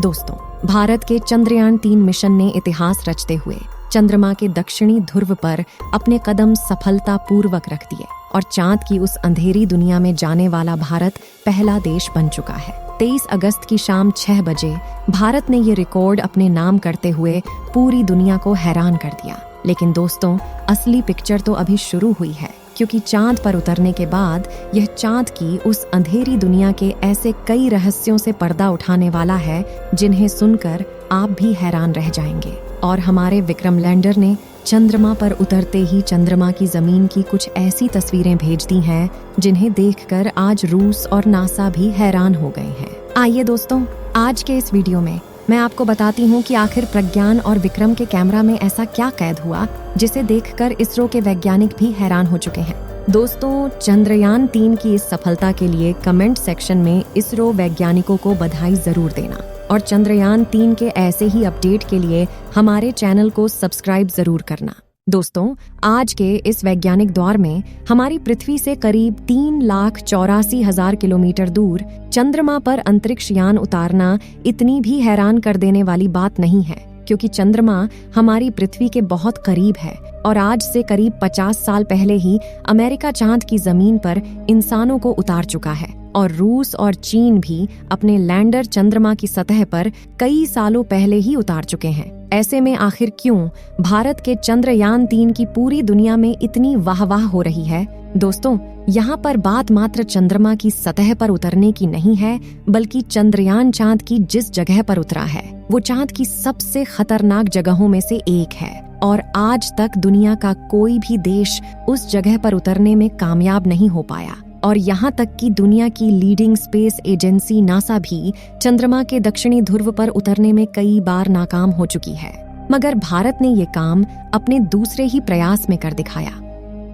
दोस्तों, भारत के चंद्रयान-3 मिशन ने इतिहास रचते हुए चंद्रमा के दक्षिणी ध्रुव पर अपने कदम सफलतापूर्वक रख दिए और चांद की उस अंधेरी दुनिया में जाने वाला भारत पहला देश बन चुका है। 23 अगस्त की शाम 6 बजे भारत ने ये रिकॉर्ड अपने नाम करते हुए पूरी दुनिया को हैरान कर दिया। लेकिन दोस्तों, असली पिक्चर तो अभी शुरू हुई है, क्योंकि चांद पर उतरने के बाद यह चांद की उस अंधेरी दुनिया के ऐसे कई रहस्यों से पर्दा उठाने वाला है जिन्हें सुनकर आप भी हैरान रह जाएंगे। और हमारे विक्रम लैंडर ने चंद्रमा पर उतरते ही चंद्रमा की जमीन की कुछ ऐसी तस्वीरें भेज दी हैं जिन्हें देखकर आज रूस और नासा भी हैरान हो गए हैं। आइए दोस्तों, आज के इस वीडियो में मैं आपको बताती हूँ कि आखिर प्रज्ञान और विक्रम के कैमरा में ऐसा क्या कैद हुआ जिसे देखकर इसरो के वैज्ञानिक भी हैरान हो चुके हैं। दोस्तों, चंद्रयान-3 की इस सफलता के लिए कमेंट सेक्शन में इसरो वैज्ञानिकों को बधाई जरूर देना और चंद्रयान-3 के ऐसे ही अपडेट के लिए हमारे चैनल को सब्सक्राइब जरूर करना। दोस्तों, आज के इस वैज्ञानिक दौर में हमारी पृथ्वी से करीब 3,84,000 किलोमीटर दूर चंद्रमा पर अंतरिक्ष यान उतारना इतनी भी हैरान कर देने वाली बात नहीं है, क्योंकि चंद्रमा हमारी पृथ्वी के बहुत करीब है और आज से करीब 50 साल पहले ही अमेरिका चांद की जमीन पर इंसानों को उतार चुका है और रूस और चीन भी अपने लैंडर चंद्रमा की सतह पर कई सालों पहले ही उतार चुके हैं। ऐसे में आखिर क्यों भारत के चंद्रयान-3 की पूरी दुनिया में इतनी वाहवाह हो रही है? दोस्तों, यहाँ पर बात मात्र चंद्रमा की सतह पर उतरने की नहीं है, बल्कि चंद्रयान चांद की जिस जगह पर उतरा है वो चांद की सबसे खतरनाक जगहों में से एक है और आज तक दुनिया का कोई भी देश उस जगह पर उतरने में कामयाब नहीं हो पाया। और यहाँ तक कि दुनिया की लीडिंग स्पेस एजेंसी नासा भी चंद्रमा के दक्षिणी ध्रुव पर उतरने में कई बार नाकाम हो चुकी है, मगर भारत ने ये काम अपने दूसरे ही प्रयास में कर दिखाया।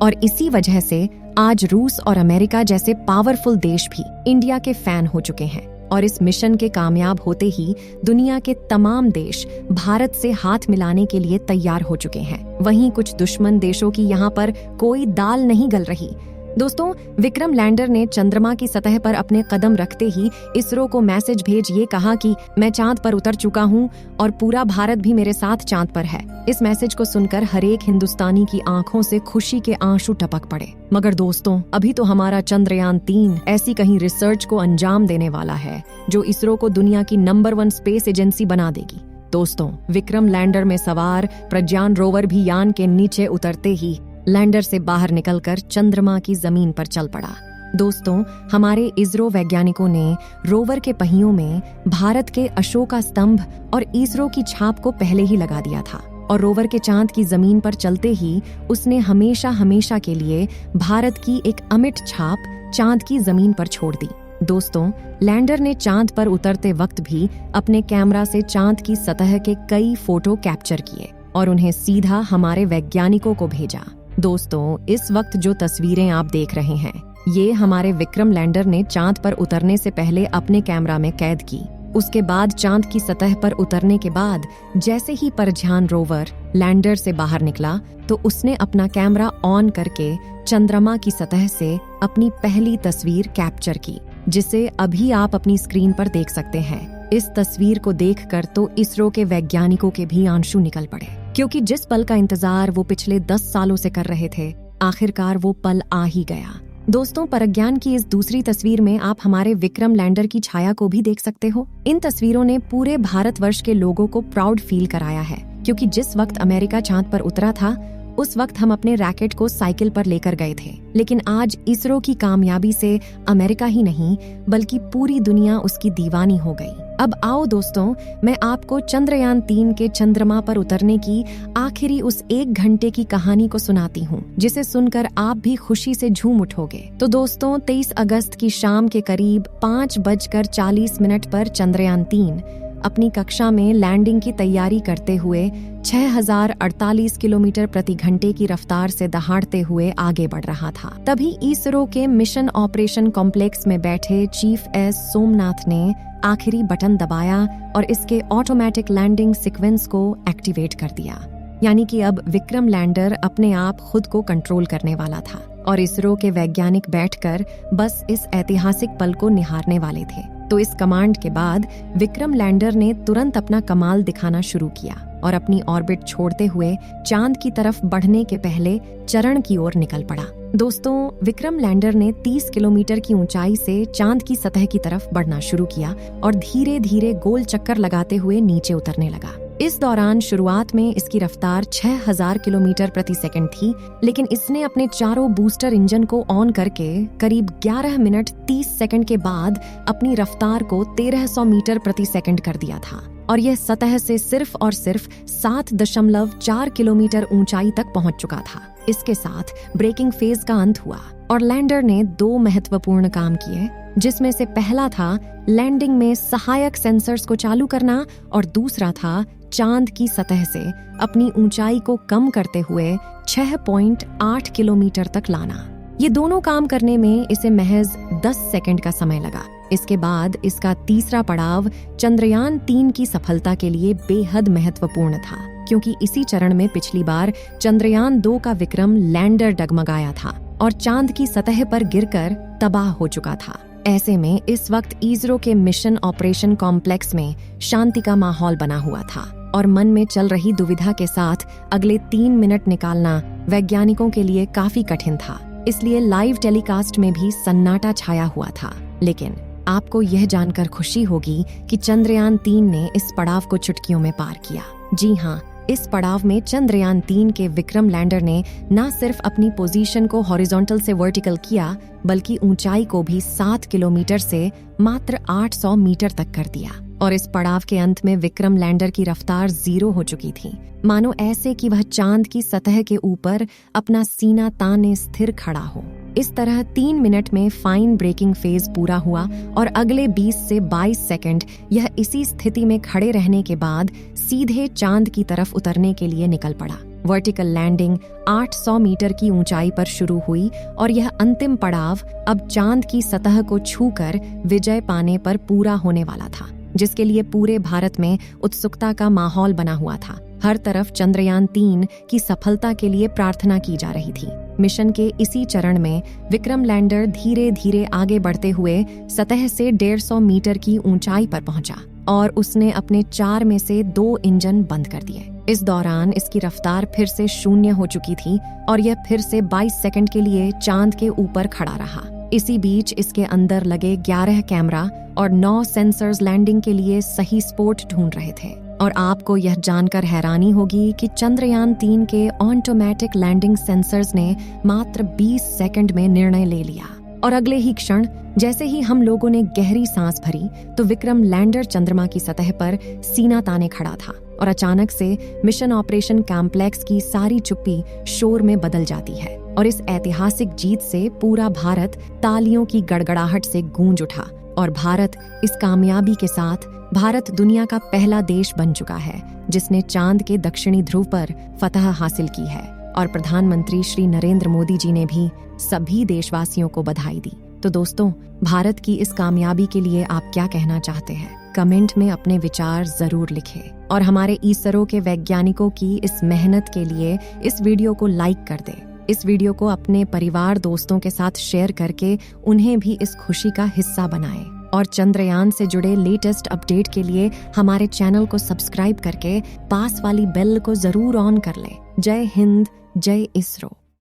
और इसी वजह से आज रूस और अमेरिका जैसे पावरफुल देश भी इंडिया के फैन हो चुके हैं और इस मिशन के कामयाब होते ही दुनिया के तमाम देश भारत से हाथ मिलाने के लिए तैयार हो चुके हैं। वहीं कुछ दुश्मन देशों की यहाँ पर कोई दाल नहीं गल रही। दोस्तों, विक्रम लैंडर ने चंद्रमा की सतह पर अपने कदम रखते ही इसरो को मैसेज भेज ये कहा कि मैं चांद पर उतर चुका हूँ और पूरा भारत भी मेरे साथ चांद पर है। इस मैसेज को सुनकर हर एक हिंदुस्तानी की आंखों से खुशी के आंसू टपक पड़े। मगर दोस्तों, अभी तो हमारा चंद्रयान-3 ऐसी कहीं रिसर्च को अंजाम देने वाला है जो इसरो को दुनिया की नंबर 1 स्पेस एजेंसी बना देगी। दोस्तों, विक्रम लैंडर में सवार प्रज्ञान रोवर भी यान के नीचे उतरते ही लैंडर से बाहर निकलकर चंद्रमा की जमीन पर चल पड़ा। दोस्तों, हमारे इसरो वैज्ञानिकों ने रोवर के पहियों में भारत के अशोका स्तंभ और इसरो की छाप को पहले ही लगा दिया था और रोवर के चांद की जमीन पर चलते ही उसने हमेशा हमेशा के लिए भारत की एक अमिट छाप चांद की जमीन पर छोड़ दी। दोस्तों, लैंडर ने चांद पर उतरते वक्त भी अपने कैमरा से चांद की सतह के कई फोटो कैप्चर किए और उन्हें सीधा हमारे वैज्ञानिकों को भेजा। दोस्तों, इस वक्त जो तस्वीरें आप देख रहे हैं ये हमारे विक्रम लैंडर ने चांद पर उतरने से पहले अपने कैमरा में कैद की। उसके बाद चांद की सतह पर उतरने के बाद जैसे ही प्रज्ञान रोवर लैंडर से बाहर निकला तो उसने अपना कैमरा ऑन करके चंद्रमा की सतह से अपनी पहली तस्वीर कैप्चर की, जिसे अभी आप अपनी स्क्रीन पर देख सकते हैं। इस तस्वीर को देखकर तो इसरो के वैज्ञानिकों के भी आंसू निकल पड़े, क्योंकि जिस पल का इंतजार वो पिछले 10 सालों से कर रहे थे, आखिरकार वो पल आ ही गया। दोस्तों, प्रज्ञान की इस दूसरी तस्वीर में आप हमारे विक्रम लैंडर की छाया को भी देख सकते हो। इन तस्वीरों ने पूरे भारतवर्ष के लोगों को प्राउड फील कराया है, क्योंकि जिस वक्त अमेरिका चांद पर उतरा था उस वक्त हम अपने रैकेट को साइकिल पर लेकर गए थे, लेकिन आज इसरो की कामयाबी से अमेरिका ही नहीं बल्कि पूरी दुनिया उसकी दीवानी हो गई। अब आओ दोस्तों, मैं आपको चंद्रयान-3 के चंद्रमा पर उतरने की आखिरी उस 1 घंटे की कहानी को सुनाती हूँ, जिसे सुनकर आप भी खुशी से झूम उठोगे। तो दोस्तों, 23 अगस्त की शाम के करीब 5:40 पर चंद्रयान-3 अपनी कक्षा में लैंडिंग की तैयारी करते हुए 6048 किलोमीटर प्रति घंटे की रफ्तार से दहाड़ते हुए आगे बढ़ रहा था। तभी इसरो के मिशन ऑपरेशन कॉम्प्लेक्स में बैठे चीफ एस सोमनाथ ने आखिरी बटन दबाया और इसके ऑटोमेटिक लैंडिंग सीक्वेंस को एक्टिवेट कर दिया। यानी कि अब विक्रम लैंडर अपने आप खुद को कंट्रोल करने वाला था और इसरो के वैज्ञानिक बैठकर बस इस ऐतिहासिक पल को निहारने वाले थे। तो इस कमांड के बाद विक्रम लैंडर ने तुरंत अपना कमाल दिखाना शुरू किया और अपनी ऑर्बिट छोड़ते हुए चांद की तरफ बढ़ने के पहले चरण की ओर निकल पड़ा। दोस्तों, विक्रम लैंडर ने 30 किलोमीटर की ऊंचाई से चांद की सतह की तरफ बढ़ना शुरू किया और धीरे धीरे गोल चक्कर लगाते हुए नीचे उतरने लगा। इस दौरान शुरुआत में इसकी रफ्तार 6000 किलोमीटर प्रति सेकंड थी, लेकिन इसने अपने चारों बूस्टर इंजन को ऑन करके करीब 11 मिनट 30 सेकंड के बाद अपनी रफ्तार को 1300 मीटर प्रति सेकंड कर दिया था और यह सतह से सिर्फ और सिर्फ 7.4 किलोमीटर ऊंचाई तक पहुंच चुका था। इसके साथ ब्रेकिंग फेज का अंत हुआ और लैंडर ने 2 महत्वपूर्ण काम किए, जिसमें से पहला था लैंडिंग में सहायक सेंसर्स को चालू करना और दूसरा था चांद की सतह से अपनी ऊंचाई को कम करते हुए 6.8 किलोमीटर तक लाना। ये दोनों काम करने में इसे महज 10 सेकंड का समय लगा। इसके बाद इसका तीसरा पड़ाव चंद्रयान 3 की सफलता के लिए बेहद महत्वपूर्ण था, क्योंकि इसी चरण में पिछली बार चंद्रयान 2 का विक्रम लैंडर डगमगाया था और चांद की सतह पर गिरकर तबाह हो चुका था। ऐसे में इस वक्त इसरो के मिशन ऑपरेशन कॉम्प्लेक्स में शांति का माहौल बना हुआ था और मन में चल रही दुविधा के साथ अगले 3 मिनट निकालना वैज्ञानिकों के लिए काफी कठिन था। इसलिए लाइव टेलीकास्ट में भी सन्नाटा छाया हुआ था। लेकिन आपको यह जानकर खुशी होगी कि चंद्रयान 3 ने इस पड़ाव को चुटकियों में पार किया। जी हाँ, इस पड़ाव में चंद्रयान 3 के विक्रम लैंडर ने न सिर्फ अपनी पोजीशन को हॉरिजॉन्टल से वर्टिकल किया, बल्कि ऊंचाई को भी 7 किलोमीटर से मात्र 800 मीटर तक कर दिया। और इस पड़ाव के अंत में विक्रम लैंडर की रफ्तार 0 हो चुकी थी, मानो ऐसे कि वह चांद की सतह के ऊपर अपना सीना ताने स्थिर खड़ा हो। इस तरह 3 मिनट में फाइन ब्रेकिंग फेज पूरा हुआ और अगले 20 से 22 सेकंड यह इसी स्थिति में खड़े रहने के बाद सीधे चांद की तरफ उतरने के लिए निकल पड़ा। वर्टिकल लैंडिंग 800 मीटर की ऊंचाई पर शुरू हुई और यह अंतिम पड़ाव अब चांद की सतह को छूकर विजय पाने पर पूरा होने वाला था, जिसके लिए पूरे भारत में उत्सुकता का माहौल बना हुआ था। हर तरफ चंद्रयान 3 की सफलता के लिए प्रार्थना की जा रही थी। मिशन के इसी चरण में विक्रम लैंडर धीरे धीरे आगे बढ़ते हुए सतह से 150 मीटर की ऊंचाई पर पहुंचा और उसने अपने 4 में से 2 इंजन बंद कर दिए। इस दौरान इसकी रफ्तार फिर से 0 हो चुकी थी और यह फिर से 22 सेकंड के लिए चांद के ऊपर खड़ा रहा। इसी बीच इसके अंदर लगे 11 कैमरा और 9 सेंसर्स लैंडिंग के लिए सही स्पॉट ढूंढ रहे थे। और आपको यह जानकर हैरानी होगी कि चंद्रयान 3 के ऑटोमेटिक लैंडिंग सेंसर्स ने मात्र 20 सेकंड में निर्णय ले लिया और अगले ही क्षण जैसे ही हम लोगों ने गहरी सांस भरी तो विक्रम लैंडर चंद्रमा की सतह पर सीना ताने खड़ा था और अचानक से मिशन ऑपरेशन कॉम्प्लेक्स की सारी चुप्पी शोर में बदल जाती है और इस ऐतिहासिक जीत से पूरा भारत तालियों की गड़गड़ाहट से गूंज उठा और भारत इस कामयाबी के साथ भारत दुनिया का पहला देश बन चुका है जिसने चांद के दक्षिणी ध्रुव पर फतह हासिल की है। और प्रधानमंत्री श्री नरेंद्र मोदी जी ने भी सभी देशवासियों को बधाई दी। तो दोस्तों, भारत की इस कामयाबी के लिए आप क्या कहना चाहते हैं? कमेंट में अपने विचार जरूर लिखें और हमारे इसरो के वैज्ञानिकों की इस मेहनत के लिए इस वीडियो को लाइक कर दें। इस वीडियो को अपने परिवार दोस्तों के साथ शेयर करके उन्हें भी इस खुशी का हिस्सा बनाएं और चंद्रयान से जुड़े लेटेस्ट अपडेट के लिए हमारे चैनल को सब्सक्राइब करके पास वाली बेल को जरूर ऑन कर लें। जय हिंद, जय इसरो।